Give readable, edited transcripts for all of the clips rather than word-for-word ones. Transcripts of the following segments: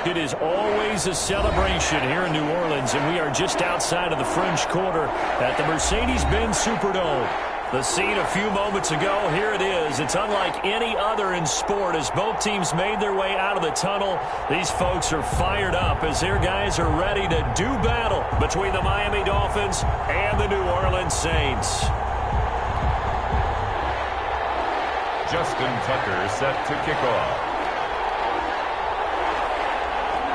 It is always a celebration here in New Orleans, and we are just outside of the French Quarter at the Mercedes-Benz Superdome. The scene a few moments ago, here it is. It's unlike any other in sport as both teams made their way out of the tunnel. These folks are fired up as their guys are ready to do battle between the Miami Dolphins and the New Orleans Saints. Justin Tucker set to kick off.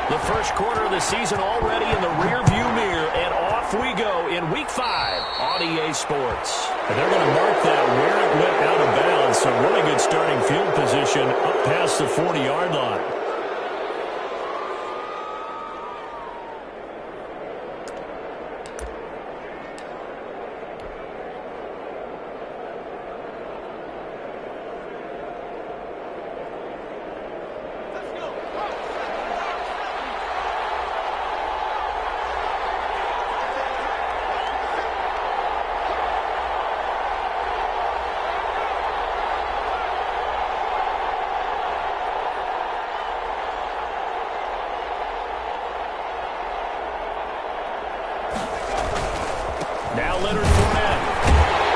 The first quarter of the season already in the rearview mirror, and off we go in Week 5 on EA Sports. And they're going to mark that where it went out of bounds, so really good starting field position up past the 40-yard line. Now Leonard Fournette.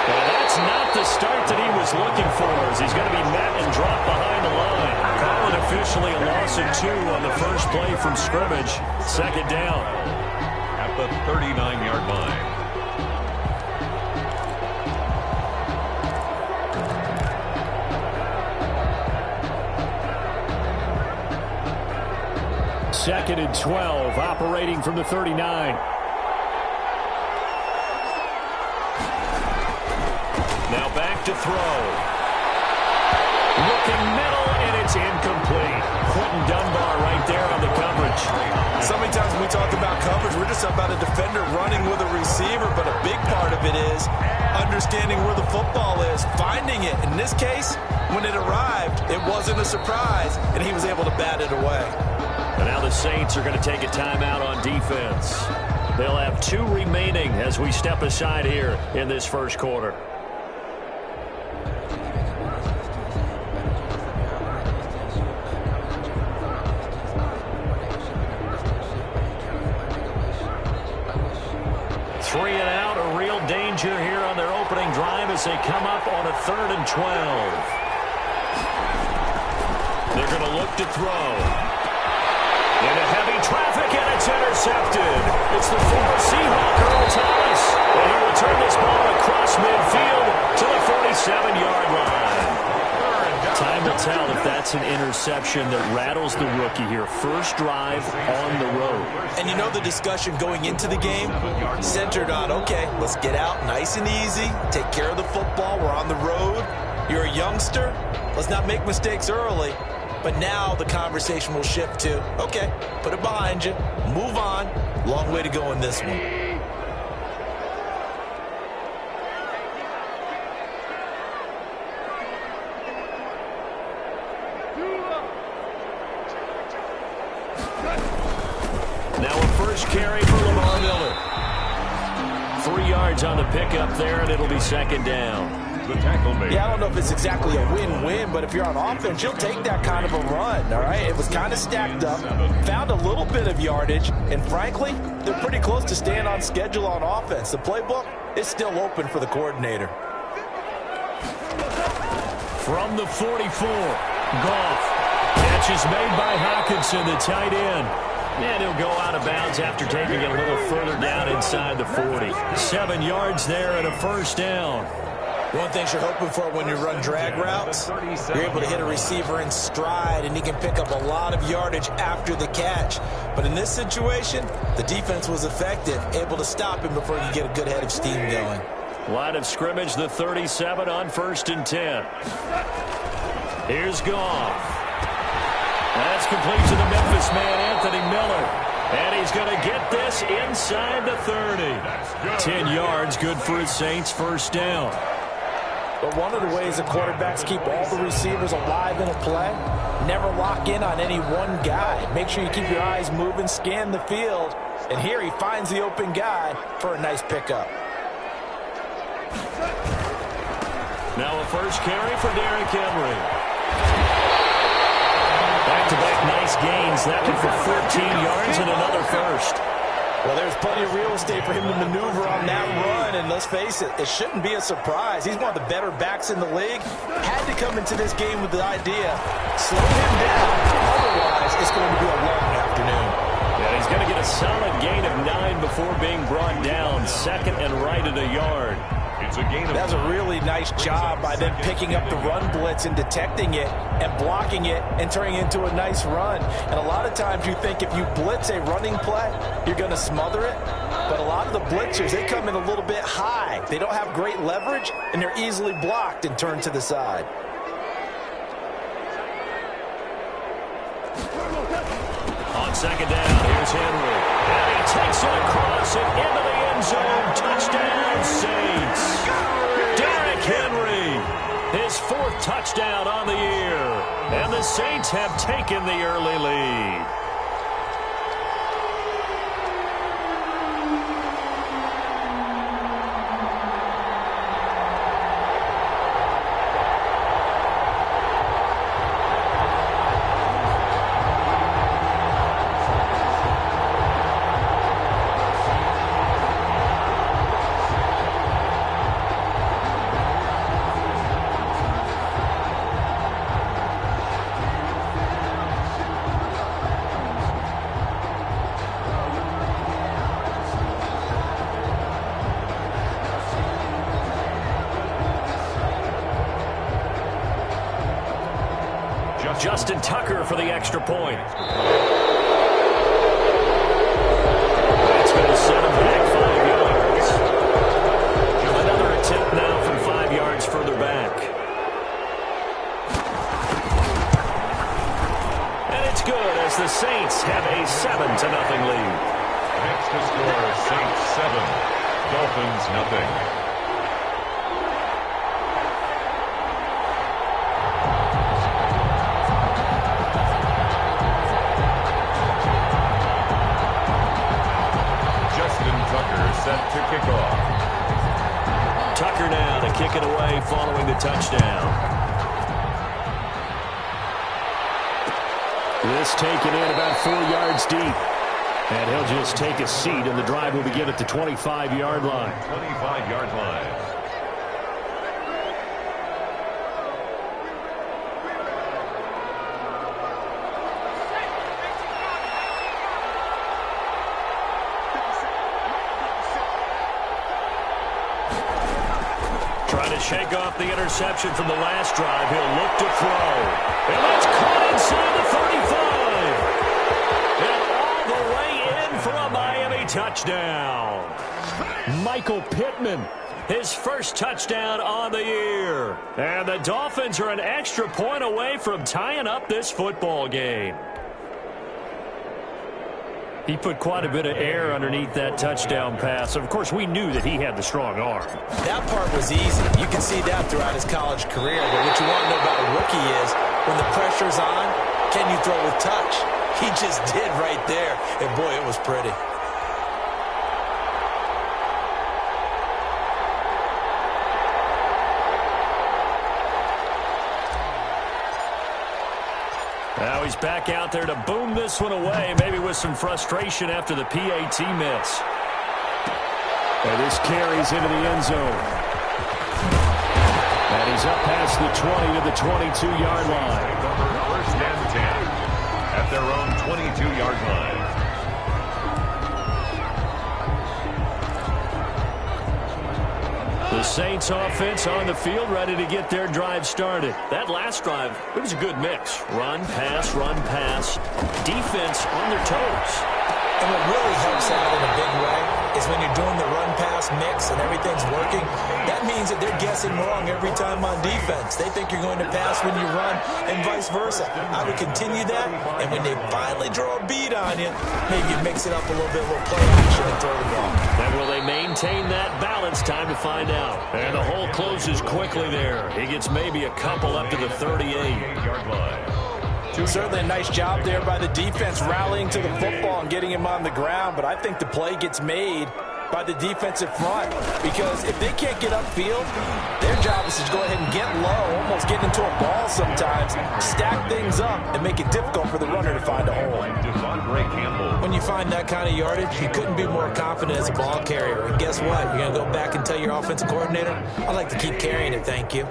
Well, that's not the start that he was looking for, as he's going to be met and dropped behind the line. Call it officially a loss of 2 on the first play from scrimmage. Second down. At the 39-yard line. Second and 12, operating from the 39. Now back to throw. Looking middle, and it's incomplete. Quentin Dunbar right there on the coverage. So many times when we talk about coverage, we're just about a defender running with a receiver, but a big part of it is understanding where the football is, finding it. In this case, when it arrived, it wasn't a surprise, and he was able to bat it away. And now the Saints are going to take a timeout on defense. They'll have 2 remaining as we step aside here in this first quarter. Three and out, a real danger here on their opening drive as they come up on a 3rd and 12. They're going to look to throw. Into heavy traffic, and it's intercepted. It's the former Seahawk, Earl Thomas. And he'll return this ball across midfield to the 47-yard line. Time will tell if that's an interception that rattles the rookie here. First drive on the road. And you know the discussion going into the game centered on, okay, let's get out nice and easy, take care of the football, we're on the road. You're a youngster, let's not make mistakes early. But now the conversation will shift to, okay, put it behind you, move on. Long way to go in this one. Now a first carry for Lamar Miller. 3 yards on the pickup there, and it'll be second down. The tackle made. Yeah, I don't know if it's exactly a win-win, but if you're on offense, you'll take that kind of a run, all right? It was kind of stacked up, found a little bit of yardage, and frankly, they're pretty close to staying on schedule on offense. The playbook is still open for the coordinator. From the 44, Goff. Catch is made by Hockenson, the tight end. And he'll go out of bounds after taking it a little further down inside the 40. 7 yards there and a first down. One thing you're hoping for when you run drag routes, you're able to hit a receiver in stride, and he can pick up a lot of yardage after the catch. But in this situation, the defense was effective, able to stop him before you get a good head of steam going. Line of scrimmage, the 37 on 1st and 10. Here's Goff. That's complete to the Memphis man, Anthony Miller. And he's going to get this inside the 30. 10 yards, good for his Saints first down. But one of the ways the quarterbacks keep all the receivers alive in a play, never lock in on any one guy. Make sure you keep your eyes moving, scan the field. And here he finds the open guy for a nice pickup. Now a first carry for Derrick Henry. And Back-to-back nice gains. That one for 14 yards and another first. Well, there's plenty of real estate for him to maneuver on that run, and let's face it, it shouldn't be a surprise. He's one of the better backs in the league. Had to come into this game with the idea, slow him down. Otherwise, it's going to be a long afternoon. Yeah, he's going to get a solid gain of 9 before being brought down. Second and right at a yard. It's a gain of That's a really nice job by them picking up the run blitz and detecting it and blocking it and turning it into a nice run. And a lot of times you think if you blitz a running play, you're going to smother it. But a lot of the blitzers, they come in a little bit high. They don't have great leverage, and they're easily blocked and turned to the side. On second down, here's Henry. And he takes it across and into the end zone. Touchdown, Saints. Derrick Henry, his 4th touchdown on the year. And the Saints have taken the early lead. Justin Tucker for the extra point. That's going to set him back 5 yards. Another attempt now from 5 yards further back. And it's good as the Saints have a 7-0 lead. Next to score, Saints 7, Dolphins nothing. Set to kick off. Tucker now to kick it away following the touchdown. This taken in about 4 yards deep. And he'll just take a seat, and the drive will begin at the 25-yard line. 25-yard line. Trying to shake off the interception from the last drive. He'll look to throw. And that's caught inside the 35. And all the way in for a Miami touchdown. Michael Pittman, his first touchdown on the year. And the Dolphins are an extra point away from tying up this football game. He put quite a bit of air underneath that touchdown pass. Of course, we knew that he had the strong arm. That part was easy. You can see that throughout his college career. But what you want to know about a rookie is when the pressure's on, can you throw with touch? He just did right there. And, boy, it was pretty. Now he's back out there to boom this one away, maybe with some frustration after the PAT miss. And this carries into the end zone. And he's up past the 20 to the 22-yard line. First and 10 at their own 22-yard line. The Saints offense on the field, ready to get their drive started. That last drive, it was a good mix. Run, pass, defense on their toes. And what really helps out in a big way is when you're doing the run-pass mix and everything's working, that means that they're guessing wrong every time on defense. They think you're going to pass when you run and vice versa. I would continue that, and when they finally draw a beat on you, maybe you mix it up a little bit, a little play action and throw the ball. And will they maintain that balance? Time to find out. And the hole closes quickly there. He gets maybe a couple up to the 38-yard line. Certainly a nice job there by the defense rallying to the football and getting him on the ground, but I think the play gets made by the defensive front, because if they can't get upfield, their job is to go ahead and get low, almost get into a ball sometimes, stack things up, and make it difficult for the runner to find a hole. When you find that kind of yardage, you couldn't be more confident as a ball carrier. And guess what? You're going to go back and tell your offensive coordinator, I'd like to keep carrying it, thank you.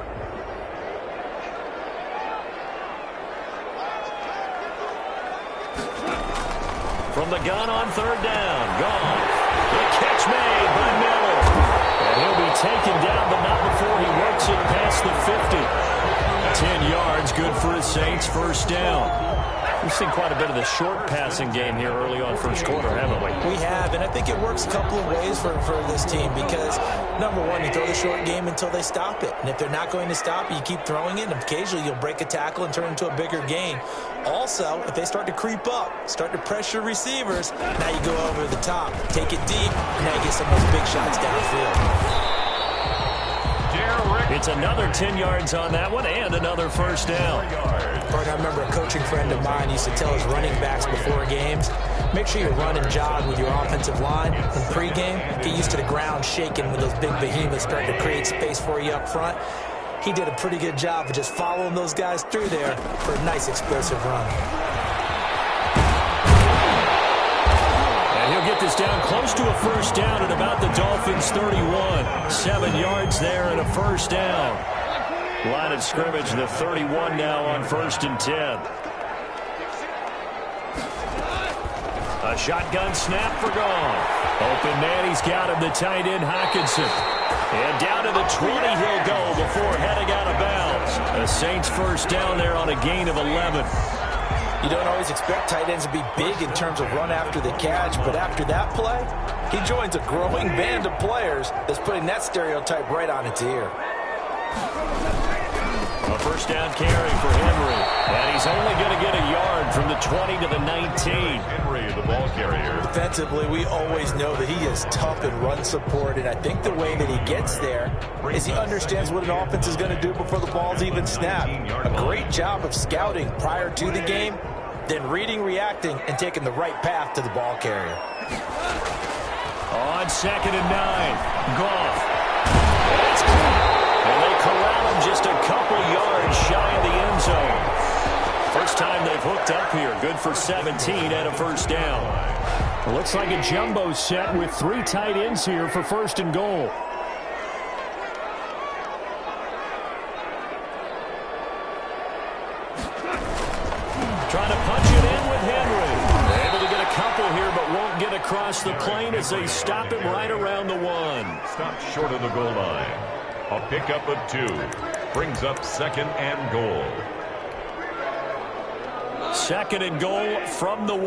From the gun on third down. Gone. The catch made by Miller. And he'll be taken down, but not before he works it past the 50. 10 yards, good for his Saints. First down. We've seen quite a bit of the short passing game here early on first quarter, haven't we? We have, and I think it works a couple of ways for this team because, number one, you throw the short game until they stop it. And if they're not going to stop it, you keep throwing it, and occasionally you'll break a tackle and turn it into a bigger gain. Also, if they start to creep up, start to pressure receivers, now you go over the top, take it deep, and now you get some of those big shots downfield. It's another 10 yards on that one and another first down. I remember a coaching friend of mine used to tell his running backs before games, make sure you run and jog with your offensive line in pregame. Get used to the ground shaking when those big behemoths start to create space for you up front. He did a pretty good job of just following those guys through there for a nice explosive run. And he'll get this down close to a first down at about the Dolphins' 31. 7 yards there and a first down. Line of scrimmage, the 31 now on 1st and 10. A shotgun snap for Gone. Open man, he's got him, the tight end Hockenson. And down to the 20 he'll go before heading out of bounds. The Saints first down there on a gain of 11. You don't always expect tight ends to be big in terms of run after the catch, but after that play, he joins a growing band of players that's putting that stereotype right on its ear. A first down carry for Henry. And he's only going to get a yard from the 20 to the 19. Henry, the ball carrier. Defensively, we always know that he is tough in run support, and I think the way that he gets there is he understands what an offense is going to do before the ball's even snapped. A great job of scouting prior to the game, then reading, reacting, and taking the right path to the ball carrier. On 2nd and 9, Goff. And they corral him just a couple yards shy of the end zone. First time they've hooked up here. Good for 17 and a first down. Looks like a jumbo set with 3 tight ends here for 1st and goal. Trying to punch it in with Henry. Able to get a couple here, but won't get across the plane as they stop him right around the 1. Stopped short of the goal line. A pickup of 2. Brings up 2nd and goal. 2nd and goal from the 1.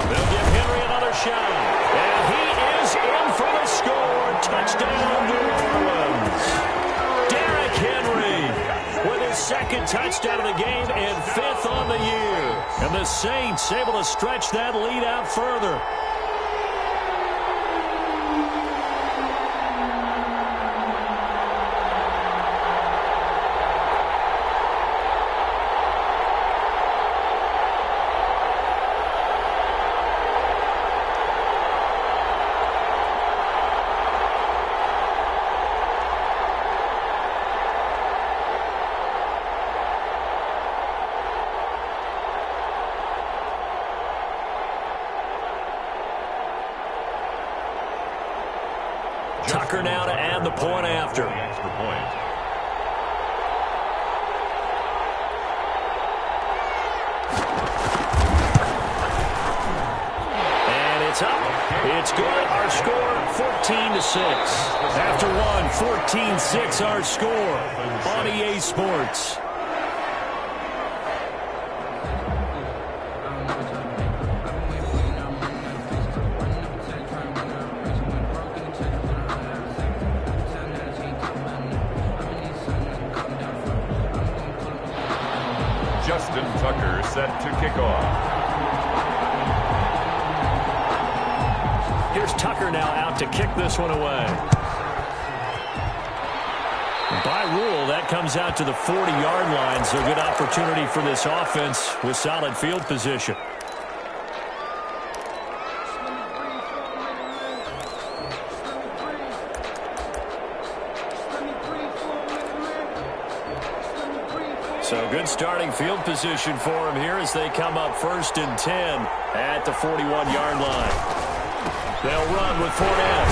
They'll give Henry another shot. And he is in for the score. Touchdown, New Orleans. Derrick Henry with his 2nd touchdown of the game and 5th on the year. And the Saints able to stretch that lead out further. Tucker now to add the point after. Extra point. And it's up. It's good. Our score, 14-6. After one, 14-6 our score on EA Sports. Tucker set to kick off. Here's Tucker now out to kick this one away. By rule, that comes out to the 40-yard line, so good opportunity for this offense with solid field position. So good starting field position for him here as they come up 1st and 10 at the 41-yard line. They'll run with Fournette.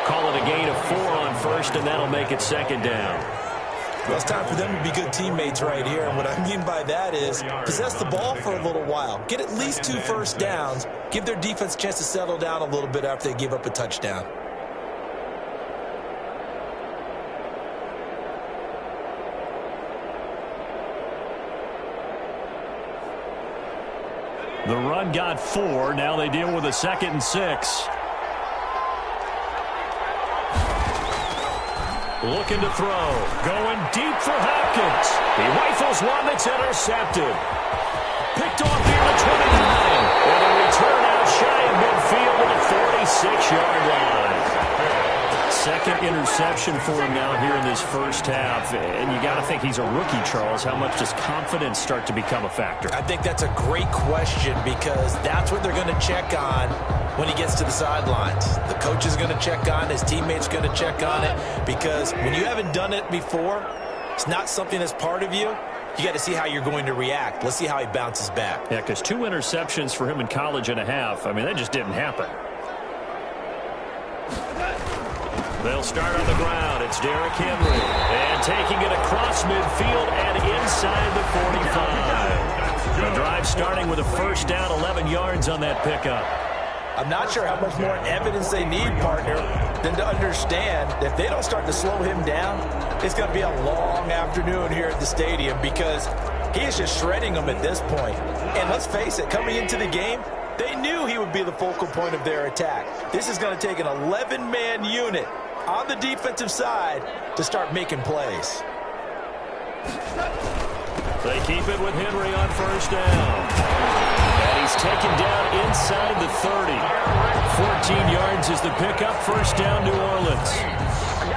Call it a gain of 4 on 1st, and that'll make it 2nd down. Well, it's time for them to be good teammates right here. And what I mean by that is possess the ball for a little while. Get at least 2 first downs. Give their defense a chance to settle down a little bit after they give up a touchdown. The run got 4. Now they deal with a 2nd and 6. Looking to throw. Going deep for Hopkins. He rifles one that's intercepted. Picked off near the 29. And a return out shy of midfield to the 46-yard line. 2nd interception for him now here in this first half. And you got to think he's a rookie, Charles. How much does confidence start to become a factor? I think that's a great question because that's what they're going to check on when he gets to the sidelines. The coach is going to check on, his teammates going to check on it, because when you haven't done it before, it's not something that's part of you. You got to see how you're going to react. Let's see how he bounces back. Yeah, because 2 interceptions for him in college and a half. I mean, that just didn't happen. They'll start on the ground. It's Derrick Henry. And taking it across midfield and inside the 45. The drive starting with a 1st down, 11 yards on that pickup. I'm not sure how much more evidence they need, partner, than to understand that if they don't start to slow him down, it's going to be a long afternoon here at the stadium because he is just shredding them at this point. And let's face it, coming into the game, they knew he would be the focal point of their attack. This is going to take an 11-man unit on the defensive side to start making plays. They keep it with Henry on 1st down. And he's taken down inside the 30. 14 yards is the pickup. 1st down, New Orleans.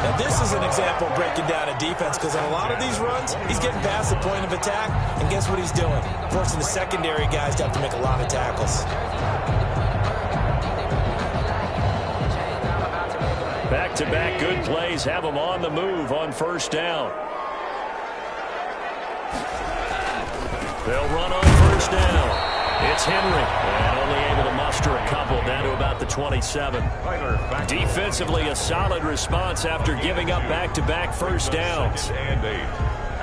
Now, this is an example of breaking down a defense because in a lot of these runs, he's getting past the point of attack, and guess what he's doing? Forcing the secondary guys to have to make a lot of tackles. Back-to-back good plays have them on the move on 1st down. They'll run on 1st down. It's Henry, and only able to muster a couple down to about the 27. Defensively, a solid response after giving up back-to-back 1st downs. And 8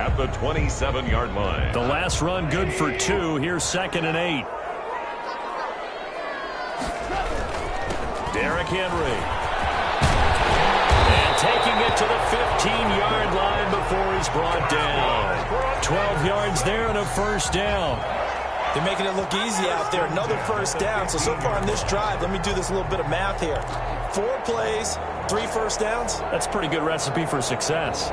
at the 27-yard line. The last run good for 2. Here's 2nd and 8. Derrick Henry. And taking it to the 15-yard line before he's brought down. 12 yards there and a 1st down. They're making it look easy out there. Another 1st down. So far on this drive, let me do this little bit of math here. 4 plays, 3 1st downs. That's a pretty good recipe for success.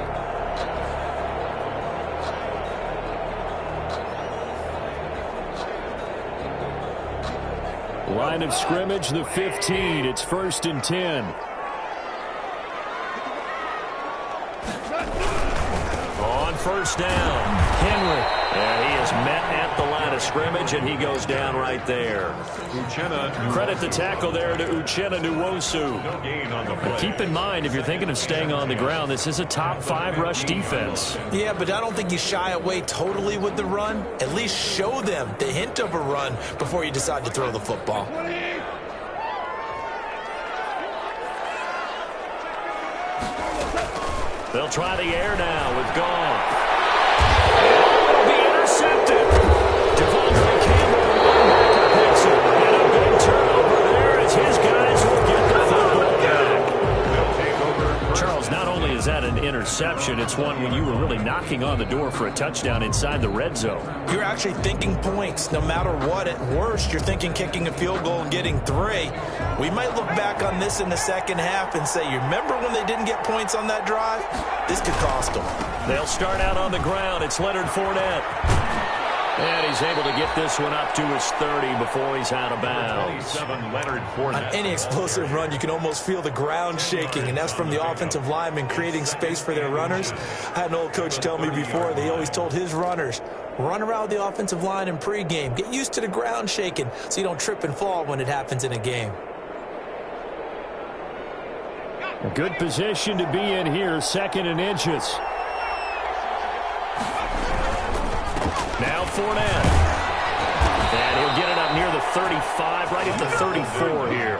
Line of scrimmage, the 15. It's 1st and 10. On 1st down, Henry. And he is met at the line of scrimmage, and he goes down right there. Credit the tackle there to Uchenna Nwosu. No gain on the play. But keep in mind, if you're thinking of staying on the ground, this is a top 5 rush defense. Yeah, but I don't think you shy away totally with the run. At least show them the hint of a run before you decide to throw the football. They'll try the air now with Goff. It'll be intercepted. Devondre Campbell, the linebacker, picks it. And a big turnover there as his guys will get the football back. They'll take over. Charles, not only is that an interception, it's one when you were really knocking on the door for a touchdown inside the red zone. You're actually thinking points no matter what. At worst, you're thinking kicking a field goal and getting 3. We might look back on this in the second half and say, you remember when they didn't get points on that drive? This could cost them. They'll start out on the ground. It's Leonard Fournette. And he's able to get this one up to his 30 before he's out of bounds. 27, Leonard Fournette. On any explosive run, you can almost feel the ground shaking, and that's from the offensive linemen creating space for their runners. I had an old coach tell me before, they always told his runners, run around the offensive line in pregame. Get used to the ground shaking so you don't trip and fall when it happens in a game. A good position to be in here, 2nd and inches. Fournette. And he'll get it up near the 35, right at the 34 here.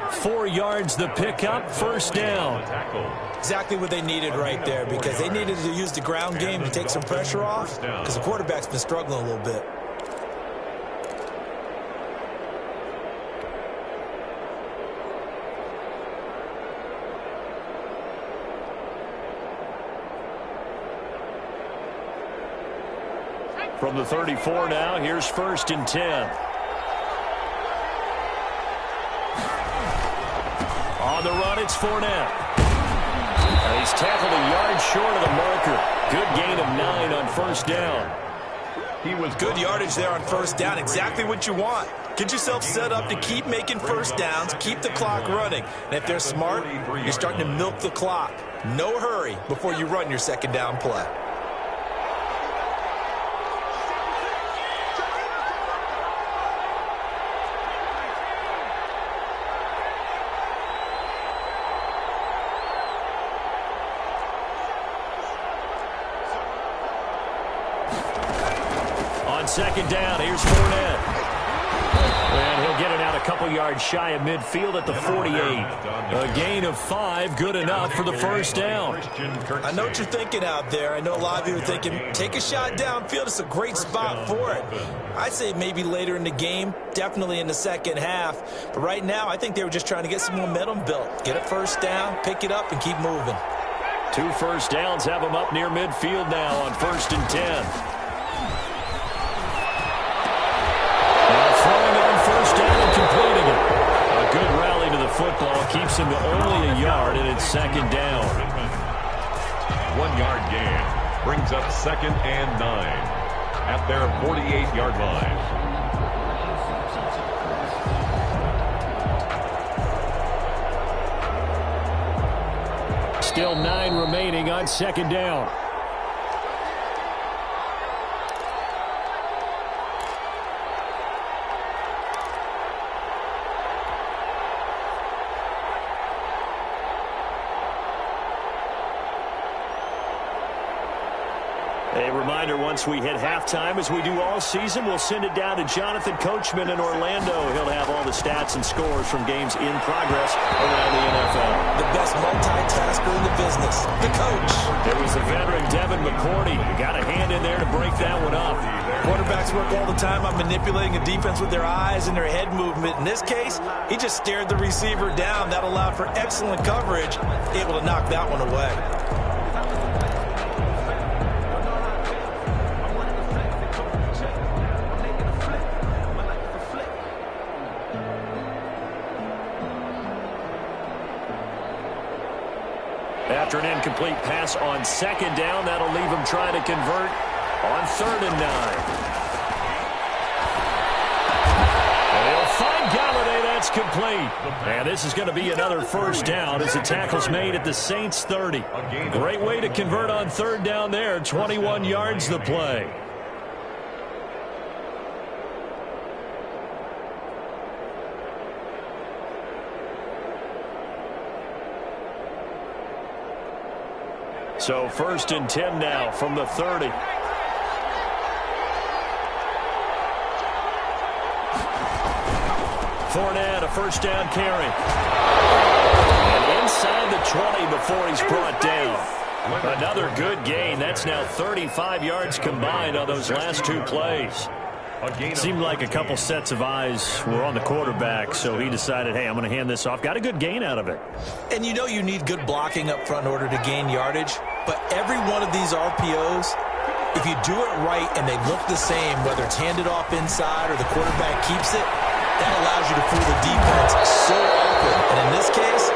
4 yards the pickup, first down. Exactly what they needed right there, because they needed to use the ground game to take some pressure off, because the quarterback's been struggling a little bit. From the 34 now, here's 1st and 10. On the run, it's Fournette. He's tackled a yard short of the marker. Good gain of 9 on first down. He was good yardage there on first down. Exactly what you want. Get yourself set up to keep making first downs, keep the clock running. And if they're smart, you're starting to milk the clock. No hurry before you run your second down play. Second down, here's Fournette. And he'll get it out a couple yards shy of midfield at the 48. A gain of 5, good enough for the first down. I know what you're thinking out there. I know a lot of you are thinking, take a shot downfield. It's a great spot for it. I'd say maybe later in the game, definitely in the second half. But right now, I think they were just trying to get some momentum built. Get a first down, pick it up, and keep moving. 2 first downs have them up near midfield now on 1st and 10. Completing it. A good rally to the football keeps him to only a yard, and it's second down. 1 yard gain brings up 2nd and 9 at their 48-yard line. Still 9 remaining on second down. A reminder, once we hit halftime, as we do all season, we'll send it down to Jonathan Coachman in Orlando. He'll have all the stats and scores from games in progress around the NFL. The best multitasker in the business, the coach. It was the veteran Devin McCourty. You got a hand in there to break that one up. Quarterbacks work all the time on manipulating a defense with their eyes and their head movement. In this case, he just stared the receiver down. That allowed for excellent coverage, able to knock that one away. After an incomplete pass on second down, that'll leave him trying to convert on 3rd and 9. And he'll find Galladay. That's complete. And this is going to be another first down as the tackle's made at the Saints' 30. Great way to convert on 3rd down there. 21 yards the play. So 1st and 10 now from the 30. Fournette, a first down carry. And inside the 20 before he's brought down. Another good gain. That's now 35 yards combined on those last 2 plays. It seemed like a couple sets of eyes were on the quarterback, so he decided, hey, I'm going to hand this off. Got a good gain out of it. And you know you need good blocking up front in order to gain yardage, but every one of these RPOs, if you do it right and they look the same, whether it's handed off inside or the quarterback keeps it, that allows you to fool the defense so often. And in this case,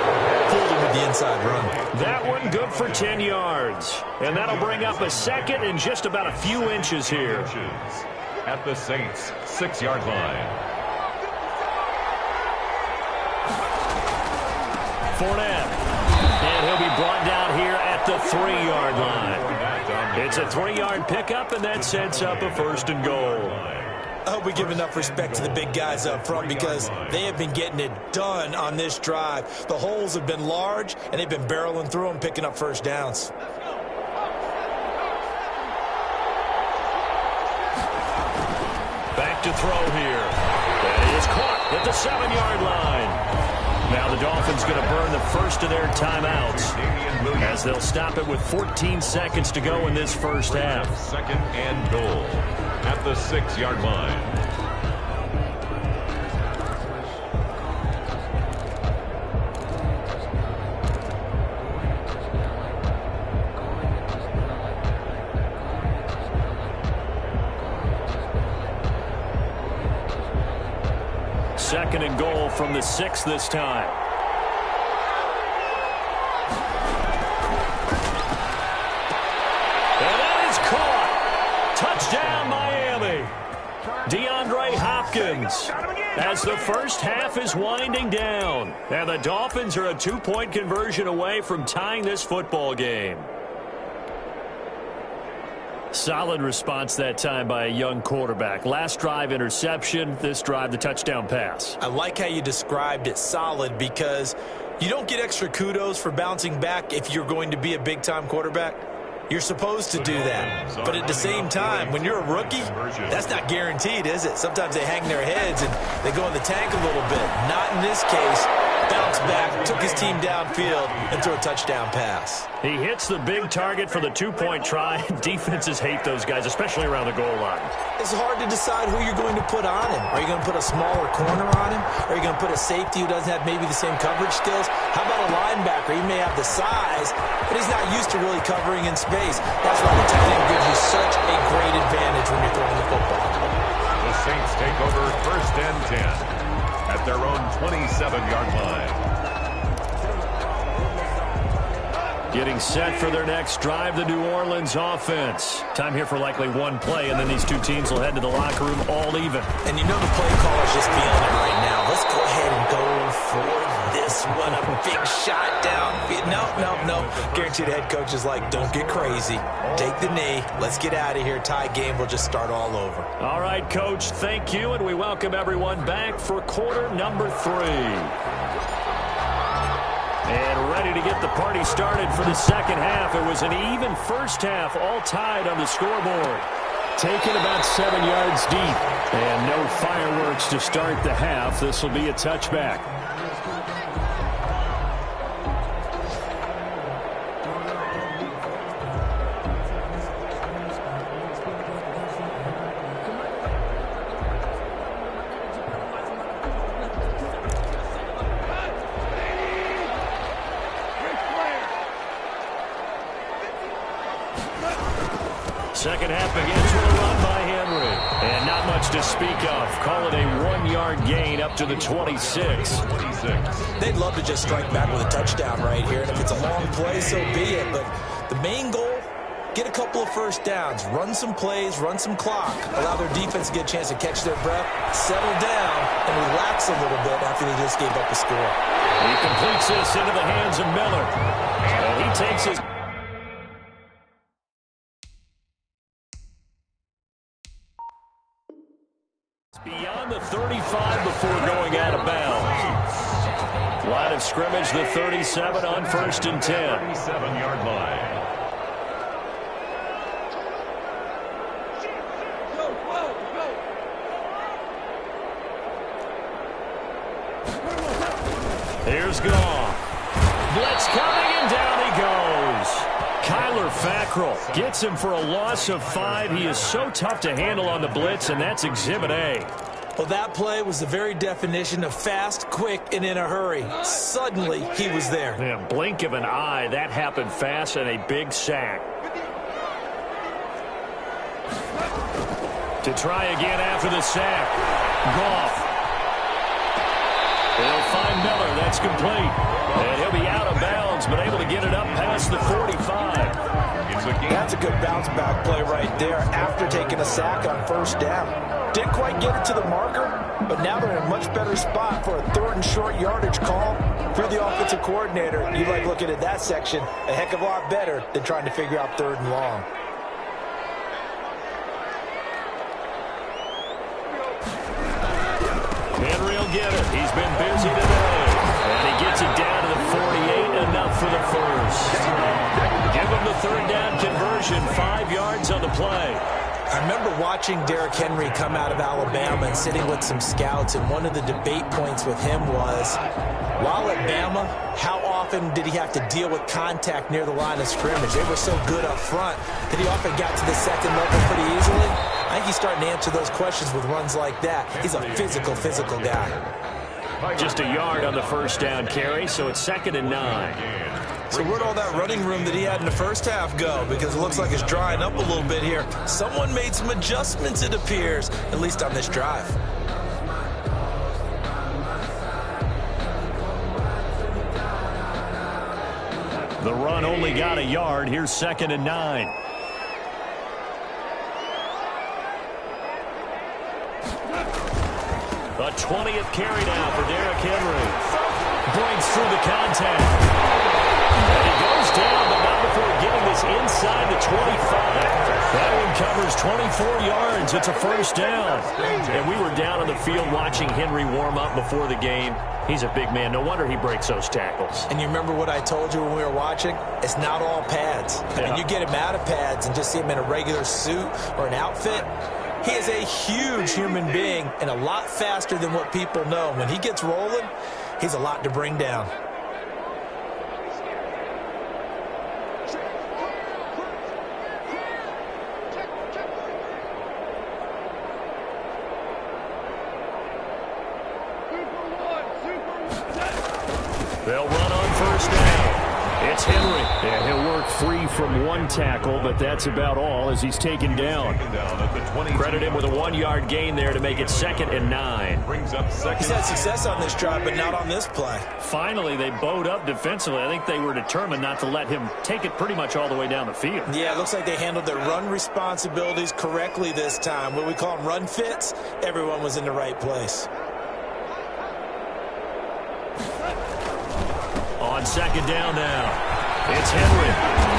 fooled him with the inside run. That one good for 10 yards. And that'll bring up a second and just about a few inches here. At the Saints' 6-yard line. Fournette. And he'll be brought down here at the 3-yard line. It's a 3-yard pickup, and that sets up a 1st and goal. I hope we give enough respect to the big guys up front because they have been getting it done on this drive. The holes have been large, and they've been barreling through them, picking up first downs. Back to throw here. And he is caught at the 7-yard line. Now the Dolphins going to burn the first of their timeouts as they'll stop it with 14 seconds to go in this first half. Second and goal at the 6-yard line. Second and goal from the 6 this time. And that is caught. Touchdown, Miami. DeAndre Hopkins as the first half is winding down. And the Dolphins are a 2-point conversion away from tying this football game. Solid response that time by a young quarterback. Last drive, interception. This drive, the touchdown pass. I like how you described it, solid, because you don't get extra kudos for bouncing back if you're going to be a big-time quarterback. You're supposed to do that. But at the same time, when you're a rookie, that's not guaranteed, is it? Sometimes they hang their heads and they go in the tank a little bit. Not in this case. Bounce back, took his team downfield, and threw a touchdown pass. He hits the big target for the 2-point try. Defenses hate those guys, especially around the goal line. It's hard to decide who you're going to put on him. Are you going to put a smaller corner on him? Are you going to put a safety who doesn't have maybe the same coverage skills? How about a linebacker? He may have the size, but he's not used to really covering in space. That's why the tight end gives you such a great advantage when you're throwing the football. The Saints take over first and 10 at their own 27-yard line. Getting set for their next drive, the New Orleans offense. Time here for likely one play, and then these two teams will head to the locker room all even. And you know the play caller's just feeling it right now. Let's go ahead and go for this one. A big shot down. No. Guarantee the head coach is like, don't get crazy. Take the knee. Let's get out of here. Tie game. We'll just start all over. All right, Coach, thank you, and we welcome everyone back for quarter number 3. And ready to get the party started for the second half. It was an even first half, all tied on the scoreboard. Taken about 7 yards deep. And no fireworks to start the half. This will be a touchback. Second half begins with a run by Henry. And not much to speak of. Call it a 1-yard gain up to the 26. They'd love to just strike back with a touchdown right here. And if it's a long play, so be it. But the main goal, get a couple of first downs. Run some plays, run some clock. Allow their defense to get a chance to catch their breath, settle down, and relax a little bit after they just gave up a score. He completes this into the hands of Miller. And he takes his... beyond the 35 before going out of bounds. Line of scrimmage, the 37 on first and 10. 37-yard line. Here's Goff. Blitz coming, and down he goes. Kyler Fackrell gets him for a loss of 5. He is so tough to handle on the blitz, and that's Exhibit A. Well, that play was the very definition of fast, quick, and in a hurry. Suddenly, he was there. Yeah, blink of an eye, that happened fast, and a big sack. To try again after the sack. Goff. They'll find Miller. That's complete. And he'll be out of bounds, but able to get it up past the 45. That's a good bounce back play right there after taking a sack on first down. Didn't quite get it to the marker, but now they're in a much better spot for a third and short yardage call. If you're the offensive coordinator, you like looking at that section a heck of a lot better than trying to figure out third and long. Henry will get it. He's been busy today. And he gets it down to the 48, enough for the first. Give him the third down conversion, 5 yards on the play. I remember watching Derrick Henry come out of Alabama and sitting with some scouts, and one of the debate points with him was, while at Bama, how often did he have to deal with contact near the line of scrimmage? They were so good up front that he often got to the second level pretty easily. I think he's starting to answer those questions with runs like that. He's a physical guy. Just a yard on the first down carry, so it's 2nd and 9. So where'd all that running room that he had in the first half go? Because it looks like it's drying up a little bit here. Someone made some adjustments, it appears, at least on this drive. The run only got a yard. Here's 2nd and 9. The 20th carry now for Derrick Henry. Breaks through the contact. And he goes down, but not before getting this inside the 25. That one covers 24 yards. It's a first down. And we were down on the field watching Henry warm up before the game. He's a big man. No wonder he breaks those tackles. And you remember what I told you when we were watching? It's not all pads. I mean, you get him out of pads and just see him in a regular suit or an outfit. He is a huge human being and a lot faster than what people know. When he gets rolling, he's a lot to bring down. They'll run on first down. It's Henry. And he'll work free from one tackle, but that's about all as he's taken down. Credit him with a 1-yard gain there to make it 2nd and 9. He's had success on this drive, but not on this play. Finally, they bowed up defensively. I think they were determined not to let him take it pretty much all the way down the field. Yeah, it looks like they handled their run responsibilities correctly this time. What we call them run fits, everyone was in the right place. On 2nd down now, it's Henry.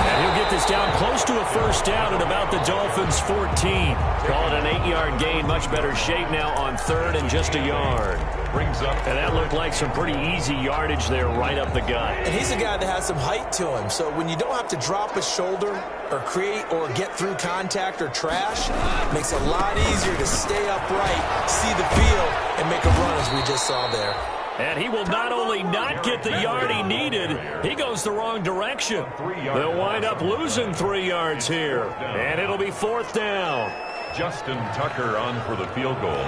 And he'll get this down close to a first down at about the Dolphins' 14. Call it an 8-yard gain. Much better shape now on 3rd and just a yard. And that looked like some pretty easy yardage there right up the gut. And he's a guy that has some height to him. So when you don't have to drop a shoulder or create or get through contact or trash, it makes it a lot easier to stay upright, see the field, and make a run as we just saw there. And he will not only not get the yard he needed, he goes the wrong direction. They'll wind up losing 3 yards here. And it'll be 4th down. Justin Tucker on for the field goal.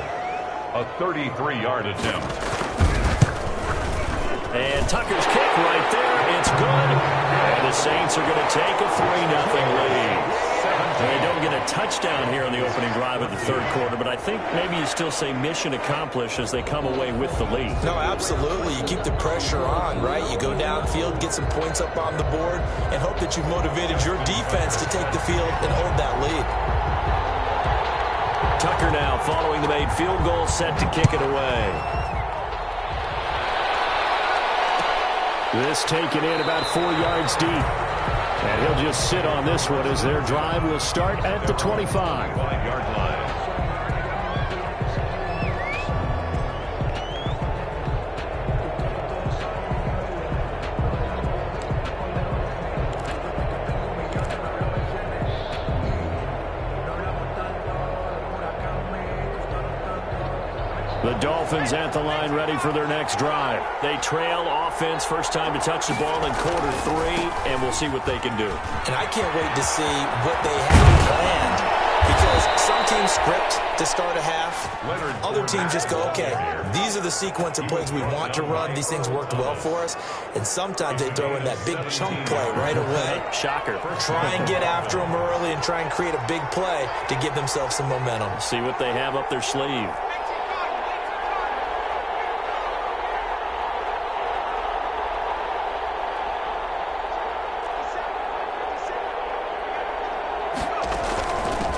A 33-yard attempt. And Tucker's kick right there. It's good. And the Saints are going to take a 3-0 lead. They don't get a touchdown here in the opening drive of the 3rd quarter, but I think maybe you still say mission accomplished as they come away with the lead. No, absolutely. You keep the pressure on, right? You go downfield, get some points up on the board, and hope that you've motivated your defense to take the field and hold that lead. Tucker now following the made field goal, set to kick it away. This taken in about 4 yards deep. And he'll just sit on this one as their drive will start at the 25-yard line. The Dolphins at the line ready for their next drive. They trail offense, first time to touch the ball in quarter 3, and we'll see what they can do. And I can't wait to see what they have planned, because some teams script to start a half. Other teams just go, okay, these are the sequence of plays we want to run. These things worked well for us. And sometimes they throw in that big chunk play right away. Shocker. Try and get after them early and try and create a big play to give themselves some momentum. See what they have up their sleeve.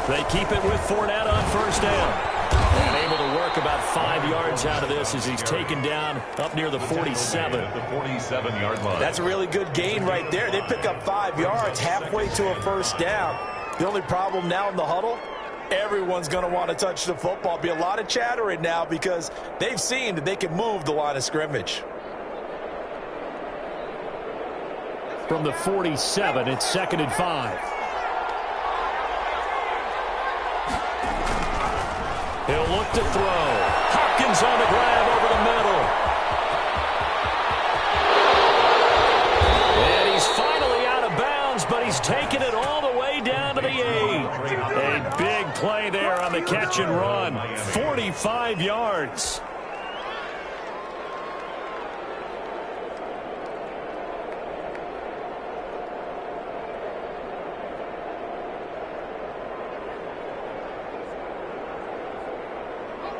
They keep it with Fournette on first down. And able to work about 5 yards out of this as he's taken down up near the 47. The 47-yard line. That's a really good gain right there. They pick up 5 yards halfway to a first down. The only problem now in the huddle, everyone's going to want to touch the football. Be a lot of chattering now because they've seen that they can move the line of scrimmage. From the 47, it's 2nd and 5. He'll look to throw. Hopkins on the grab over the middle. And he's finally out of bounds, but he's taken it all the way down to the 8. A big play there on the catch and run. 45 yards.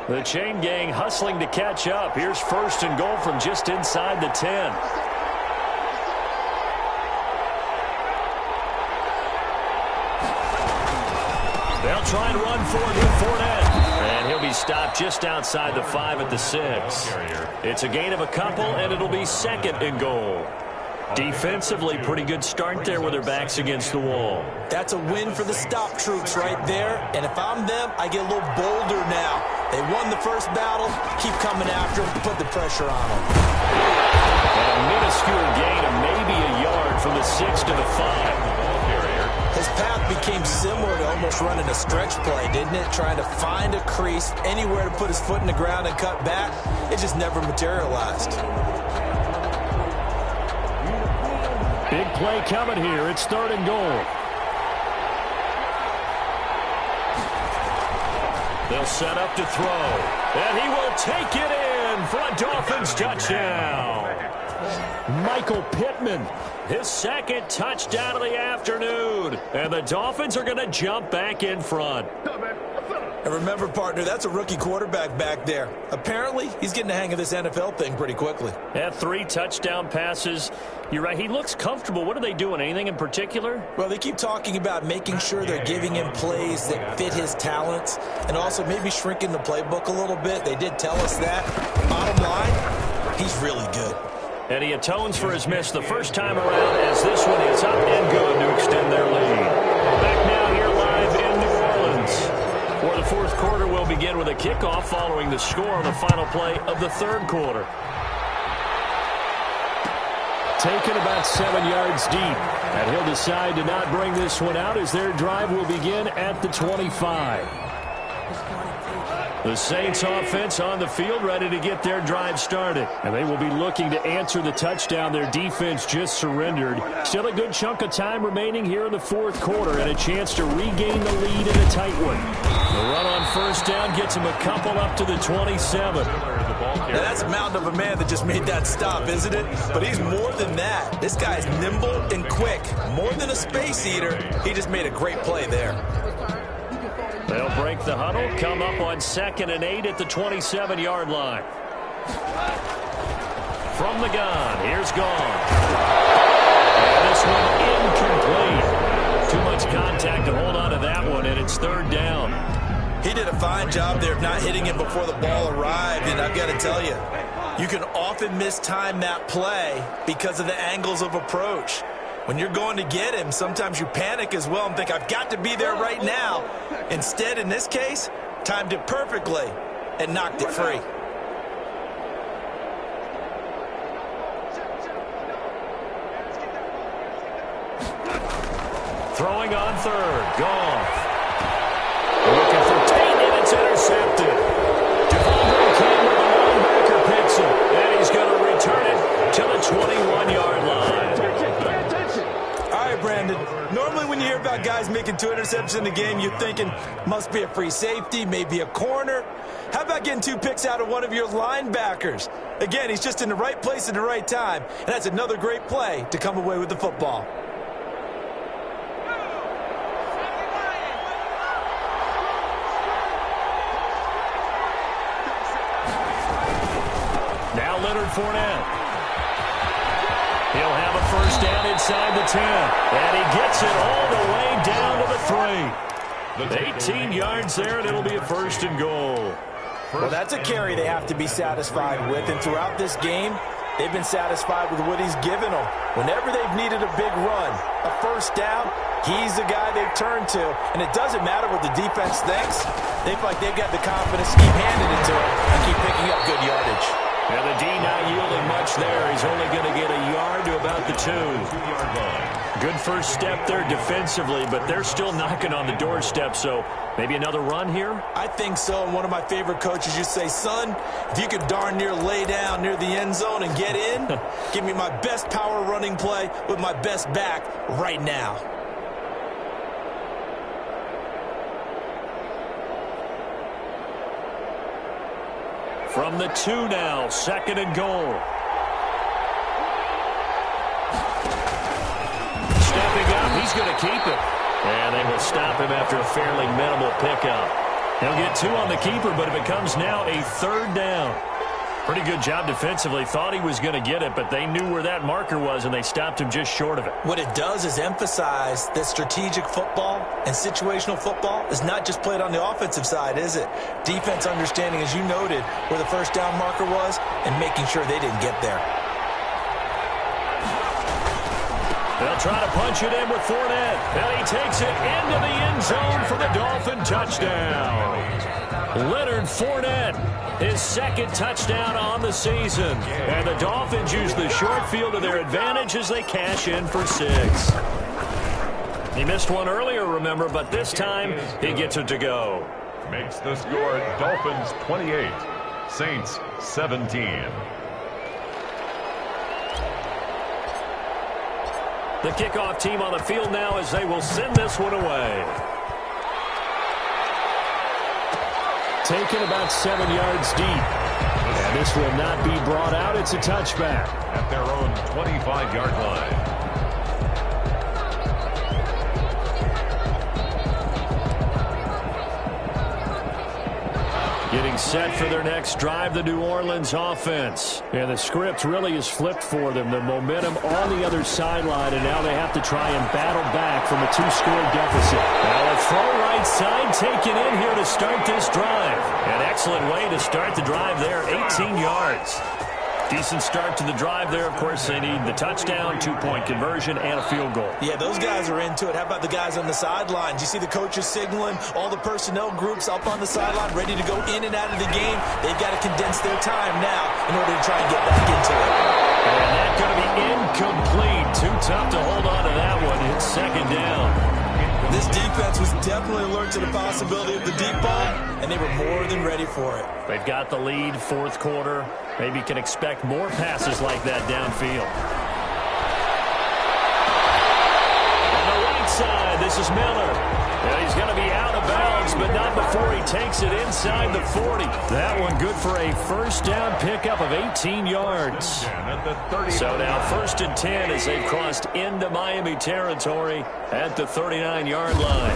The chain gang hustling to catch up. Here's first and goal from just inside the 10. They'll try and run for it with Fournette. And he'll be stopped just outside the 5 at the 6. It's a gain of a couple, and it'll be second and goal. Defensively, pretty good start there with their backs against the wall. That's a win for the stop troops right there. And if I'm them, I get a little bolder now. They won the first battle. Keep coming after them. Put the pressure on them. And a minuscule gain of maybe a yard from the 6 to the 5. His path became similar to almost running a stretch play, didn't it? Trying to find a crease, anywhere to put his foot in the ground and cut back. It just never materialized. Big play coming here. It's third and goal. They'll set up to throw. And he will take it in for a Dolphins touchdown. Michael Pittman, his second touchdown of the afternoon. And the Dolphins are going to jump back in front. And remember, partner, that's a rookie quarterback back there. Apparently, he's getting the hang of this NFL thing pretty quickly. Had 3 touchdown passes. You're right, he looks comfortable. What are they doing? Anything in particular? Well, they keep talking about making sure they're giving him plays that fit his talents and also maybe shrinking the playbook a little bit. They did tell us that. Bottom line, he's really good. And he atones for his miss the first time around as this one is up and good to extend their lead. Back now here live in New Orleans. For the fourth quarter, will begin with a kickoff following the score on the final play of the third quarter. Taken about 7 yards deep. And he'll decide to not bring this one out as their drive will begin at the 25. The Saints offense on the field ready to get their drive started. And they will be looking to answer the touchdown their defense just surrendered. Still a good chunk of time remaining here in the fourth quarter and a chance to regain the lead in a tight one. The run on first down gets him a couple up to the 27. Now that's a mountain of a man that just made that stop, isn't it? But he's more than that. This guy's nimble and quick. More than a space eater. He just made a great play there. They'll break the huddle, come up on 2nd and 8 at the 27-yard line. From the gun, here's Gone. And this one incomplete. Too much contact to hold on to that one, and it's third down. He did a fine job there of not hitting it before the ball arrived, and I've got to tell you, you can often mistime that play because of the angles of approach. When you're going to get him, sometimes you panic as well and think, I've got to be there right now. Instead, in this case, timed it perfectly and knocked it free. Throwing on third, Goff. Looking for Tate, and it's intercepted. Devondre Campbell, the linebacker, picks it, and he's going to return it to the 21-yard line. Brandon, normally when you hear about guys making 2 interceptions in the game, you're thinking must be a free safety, maybe a corner. How about getting 2 picks out of one of your linebackers? Again, he's just in the right place at the right time, and that's another great play to come away with the football. Now Leonard Fournette. He'll have a first down inside the 10. And he gets it all the way down to the 3. 18 yards there, and it'll be a first and goal. Well, that's a carry they have to be satisfied with. And throughout this game, they've been satisfied with what he's given them. Whenever they've needed a big run, a first down, he's the guy they've turned to. And it doesn't matter what the defense thinks. They feel like they've got the confidence to keep handing it to him and keep picking up good yardage. And the D not yielding much there. He's only going to get a yard to about the 2-yard line. Good first step there defensively, but they're still knocking on the doorstep, so maybe another run here? I think so. And one of my favorite coaches used to say, son, if you could darn near lay down near the end zone and get in, give me my best power running play with my best back right now. From the 2 now, 2nd and goal. Stepping up, he's going to keep it. And they will stop him after a fairly minimal pickup. He'll get 2 on the keeper, but it becomes now a 3rd down. Pretty good job defensively. Thought he was going to get it, but they knew where that marker was, and they stopped him just short of it. What it does is emphasize that strategic football and situational football is not just played on the offensive side, is it? Defense understanding, as you noted, where the first down marker was and making sure they didn't get there. They'll try to punch it in with Fournette. And he takes it into the end zone for the Dolphin touchdown. Leonard Fournette, his 2nd touchdown on the season. And the Dolphins use the short field to their advantage as they cash in for 6. He missed one earlier, remember, but this time he gets it to go. Makes the score Dolphins 28, Saints 17. The kickoff team on the field now as they will send this one away. Taken about 7 yards deep. And this will not be brought out. It's a touchback. At their own 25-yard line. Getting set for their next drive, the New Orleans offense. And the script really is flipped for them. The momentum on the other sideline, and now they have to try and battle back from a 2-score deficit. Now a throw right side taken in here to start this drive. An excellent way to start the drive there, 18 yards. Decent start to the drive there. Of course, they need the touchdown, 2-point conversion, and a field goal. Yeah, those guys are into it. How about the guys on the sidelines? You see the coaches signaling, all the personnel groups up on the sideline ready to go in and out of the game. They've got to condense their time now in order to try and get back into it. And that's going to be incomplete. Too tough to hold on to that one. It's 2nd down. This defense was definitely alert to the possibility of the deep ball, and they were more than ready for it. They've got the lead, 4th quarter. Maybe can expect more passes like that downfield. On the right side, this is Miller. And he's going to be out of bounds, but not before he takes it inside the 40. That one good for a 1st down pickup of 18 yards. So now 1st and 10 as they've crossed into Miami territory at the 39-yard line.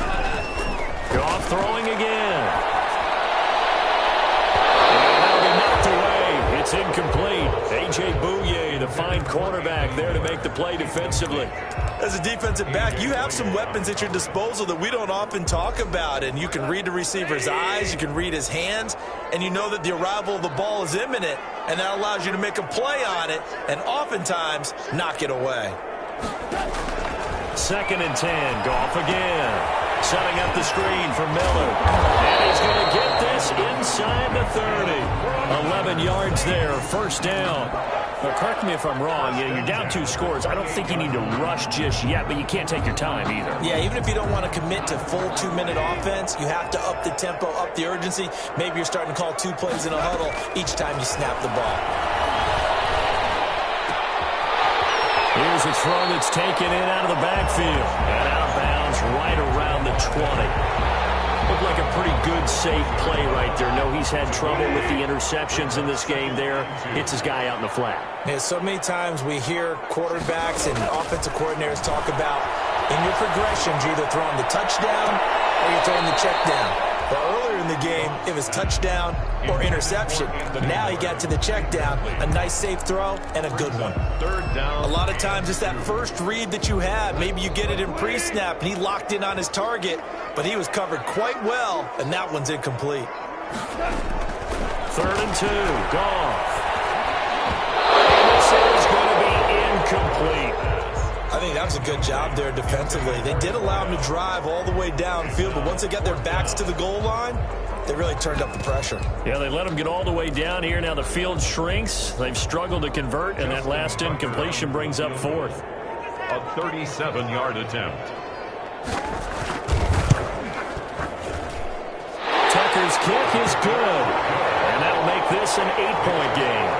Goff throwing again. And that'll be knocked away. It's incomplete. A.J. Bouye, the fine cornerback, there to make the play defensively. As a defensive back, you have some weapons at your disposal that we don't often talk about, and you can read the receiver's eyes, you can read his hands, and you know that the arrival of the ball is imminent, and that allows you to make a play on it and oftentimes knock it away. 2nd and 10, Goff again. Setting up the screen for Miller. And he's going to get this inside the 30. 11 yards there, 1st down. Well, correct me if I'm wrong. You're down 2 scores. I don't think you need to rush just yet, but you can't take your time either. Yeah, even if you don't want to commit to full 2-minute offense, you have to up the tempo, up the urgency. Maybe you're starting to call 2 plays in a huddle each time you snap the ball. Here's a throw that's taken in out of the backfield. And out of bounds right around the 20. Looked like a pretty good, safe play right there. No, he's had trouble with the interceptions in this game there. Hits his guy out in the flat. Yeah, so many times we hear quarterbacks and offensive coordinators talk about in your progressions, you're either throwing the touchdown or you're throwing the check down. Well, earlier in the game, it was touchdown or interception. But now he got to the check down, a nice safe throw, and a good one. 3rd down. A lot of times it's that first read that you have. Maybe you get it in pre-snap, and he locked in on his target, but he was covered quite well, and that one's incomplete. 3rd and 2, Goff. This is going to be incomplete. I think that was a good job there defensively. They did allow him to drive all the way downfield, but once they got their backs to the goal line, They really turned up the pressure. Yeah, they let them get all the way down here. Now the field shrinks. They've struggled to convert, and that last incompletion brings up fourth. A 37-yard attempt. Tucker's kick is good, and that'll make this an 8-point game.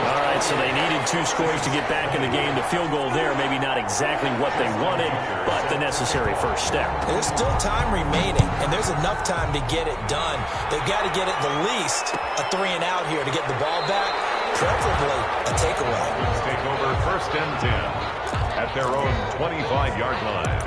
All right, so they needed 2 scores to get back in the game. The field goal there, maybe not exactly what they wanted, but the necessary first step. There's still time remaining, and there's enough time to get it done. They've got to get it the least a 3-and-out here to get the ball back, preferably a takeaway. Let's take over 1st and 10 at their own 25-yard line.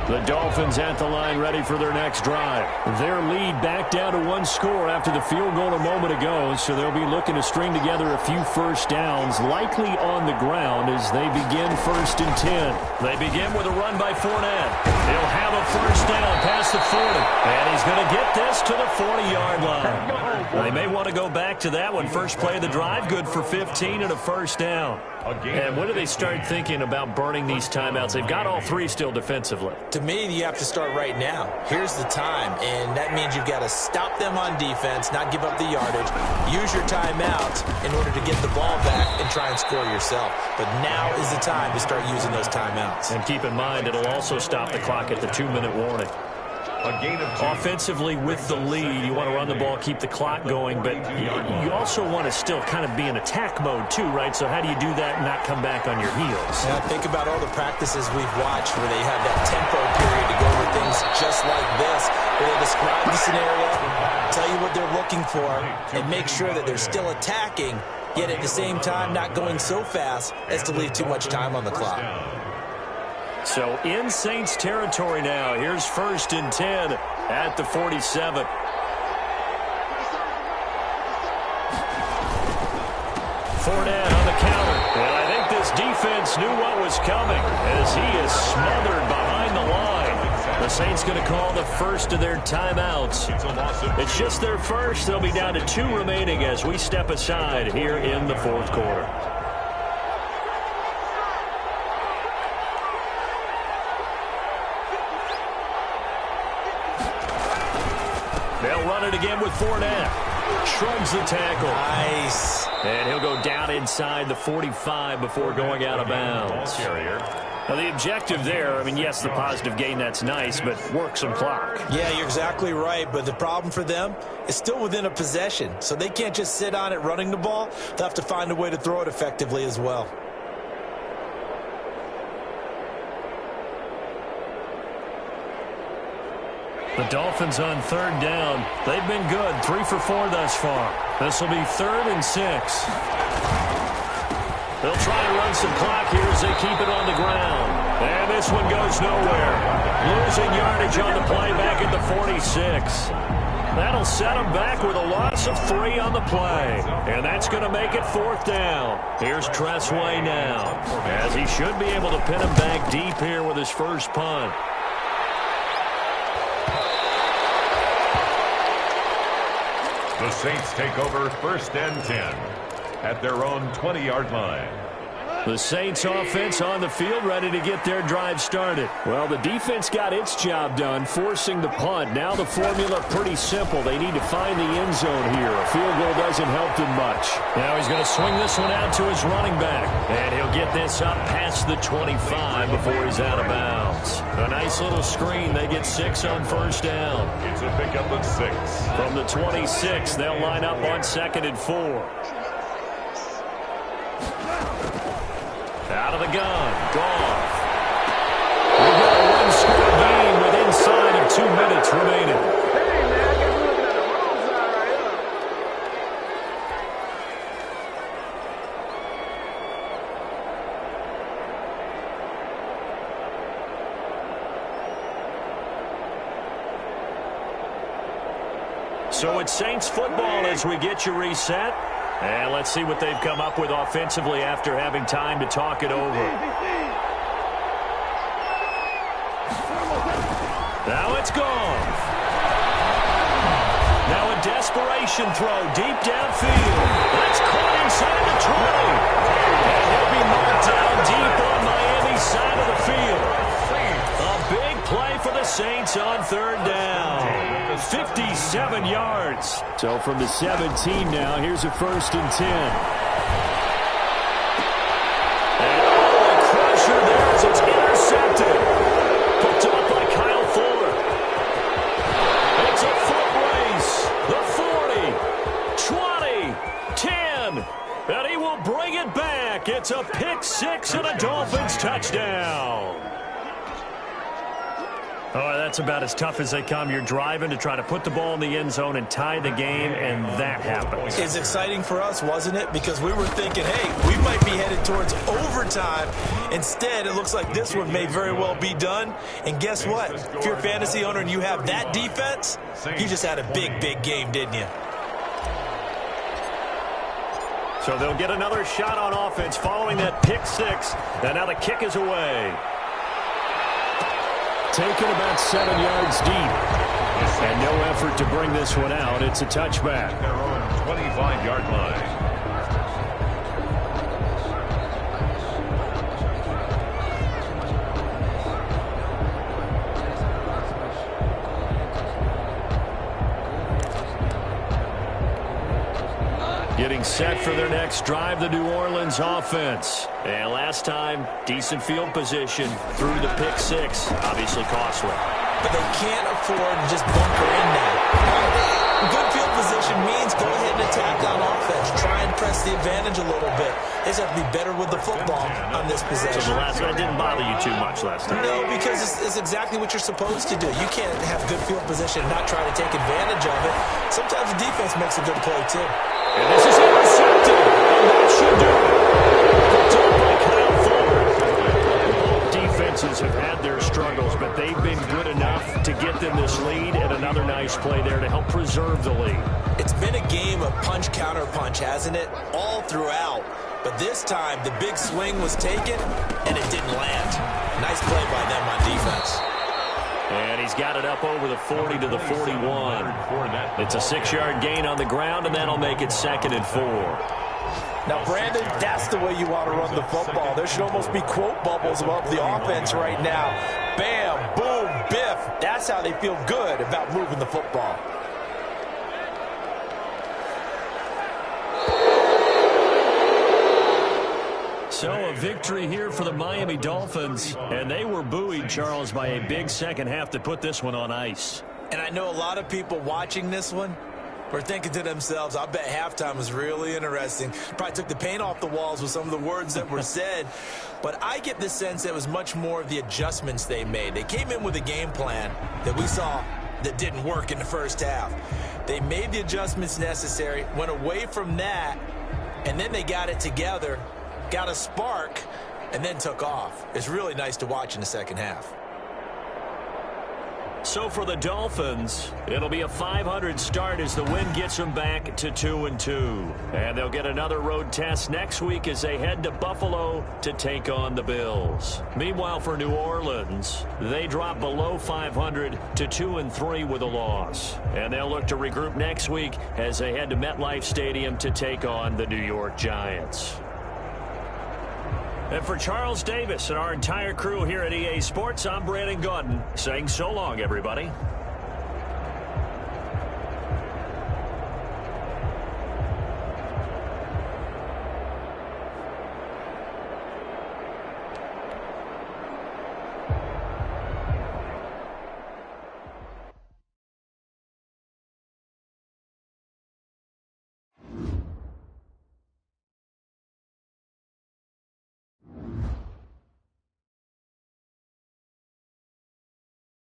The Dolphins at the line ready for their next drive. Their lead back down to 1 score after the field goal a moment ago, so they'll be looking to string together a few first downs, likely on the ground as they begin 1st and 10. They begin with a run by Fournette. He'll have a first down past the 40, and he's going to get this to the 40-yard line. They may want to go back to that one. First play of the drive, good for 15 and a first down. And when do they start thinking about burning these timeouts? They've got all 3 still defensively. To me, you have to start right now. Here's the time, and that means you've got to stop them on defense, not give up the yardage, use your timeout in order to get the ball back and try and score yourself. But now is the time to start using those timeouts. And keep in mind, it'll also stop the clock at the 2-minute warning. A gain of 2. Offensively, with the lead, you want to run the ball, keep the clock going, but you also want to still kind of be in attack mode too, right? So how do you do that and not come back on your heels? Yeah, think about all the practices we've watched where they have that tempo period to go over things just like this, where they describe the scenario, tell you what they're looking for, and make sure that they're still attacking, yet at the same time not going so fast as to leave too much time on the clock. So in Saints territory now. Here's 1st and 10 at the 47. Fournette on the counter. And I think this defense knew what was coming as he is smothered behind the line. The Saints going to call the first of their timeouts. It's just their first. They'll be down to 2 remaining as we step aside here in the 4th quarter. They'll run it again with Fournette. Shrugs the tackle. Nice. And he'll go down inside the 45 before going out of bounds. Now, the objective there, I mean, yes, the positive gain, that's nice, but work some clock. Yeah, you're exactly right, but the problem for them is still within a possession, so they can't just sit on it running the ball. They'll have to find a way to throw it effectively as well. The Dolphins on 3rd down. They've been good, 3 for 4 thus far. This will be 3rd and 6. They'll try to run some clock here as they keep it on the ground. And this one goes nowhere. Losing yardage on the play back at the 46. That'll set them back with a loss of 3 on the play. And that's going to make it 4th down. Here's Tressway now, as he should be able to pin him back deep here with his first punt. The Saints take over 1st and 10 at their own 20-yard line. The Saints offense on the field, ready to get their drive started. Well, the defense got its job done, forcing the punt. Now the formula pretty simple. They need to find the end zone here. A field goal doesn't help them much. Now he's going to swing this one out to his running back. And he'll get this up past the 25 before he's out of bounds. A nice little screen. They get 6 on 1st down. It's a pickup of 6. From the 26, they'll line up on 2nd and 4. Out of the gun. Goff. We've got a 1-score game with inside of 2 minutes remaining. So it's Saints football as we get you reset. And let's see what they've come up with offensively after having time to talk it over. Now it's gone. Now a desperation throw deep downfield. That's caught inside the 20. And he'll be marked down deep on Miami's side of the field. A big play for the Saints on third down. 57 yards. So from the 17 now, here's a 1st and 10. And a crusher there as it's intercepted. Picked up by Kyle Fuller. It's a foot race. The 40, 20, 10. And he will bring it back. It's a pick six and a Dolphins touchdown. Oh, that's about as tough as they come. You're driving to try to put the ball in the end zone and tie the game, and that happens. It's exciting for us, wasn't it? Because we were thinking, hey, we might be headed towards overtime. Instead, it looks like this one may very well be done. And guess what? If you're a fantasy owner and you have that defense, you just had a big, big game, didn't you? So they'll get another shot on offense following that pick six. And now the kick is away. Taken about 7 yards deep. And no effort to bring this one out. It's a touchback. Their own 25-yard line. Getting set for their next drive, the New Orleans offense. And last time, decent field position through the pick six. Obviously costly. But they can't afford to just bunker in now. Good field position means go ahead and attack on offense. Try and press the advantage a little bit. They just have to be better with the football on this possession. So the last one didn't bother you too much last time. No, because it's exactly what you're supposed to do. You can't have good field position and not try to take advantage of it. Sometimes the defense makes a good play, too. And this is intercepted. And that should do it. Picked up by Kyle Fuller. Both defenses have had their struggles, but they've been good enough to get them this lead, and another nice play there to help preserve the lead. It's been a game of punch-counter-punch, hasn't it? All throughout. But this time, the big swing was taken, and it didn't land. Nice play by them on defense. And he's got it up over the 40 to the 41. It's a 6-yard gain on the ground, and that'll make it 2nd and 4. Now, Brandon, that's the way you want to run the football. There should almost be quote bubbles about the offense right now. Bam, boom, biff. That's how they feel good about moving the football. So a victory here for the Miami Dolphins, and they were buoyed, Charles, by a big second half to put this one on ice. And I know a lot of people watching this one were thinking to themselves, I bet halftime was really interesting. Probably took the paint off the walls with some of the words that were said. But I get the sense that it was much more of the adjustments they made. They came in with a game plan that we saw that didn't work in the first half. They made the adjustments necessary, went away from that, and then they got it together, got a spark, and then took off. It's really nice to watch in the second half. So for the Dolphins, it'll be a 500 start as the win gets them back to 2-2. And they'll get another road test next week as they head to Buffalo to take on the Bills. Meanwhile, for New Orleans, they drop below 500 to 2-3 with a loss. And they'll look to regroup next week as they head to MetLife Stadium to take on the New York Giants. And for Charles Davis and our entire crew here at EA Sports, I'm Brandon Gaudin saying so long, everybody.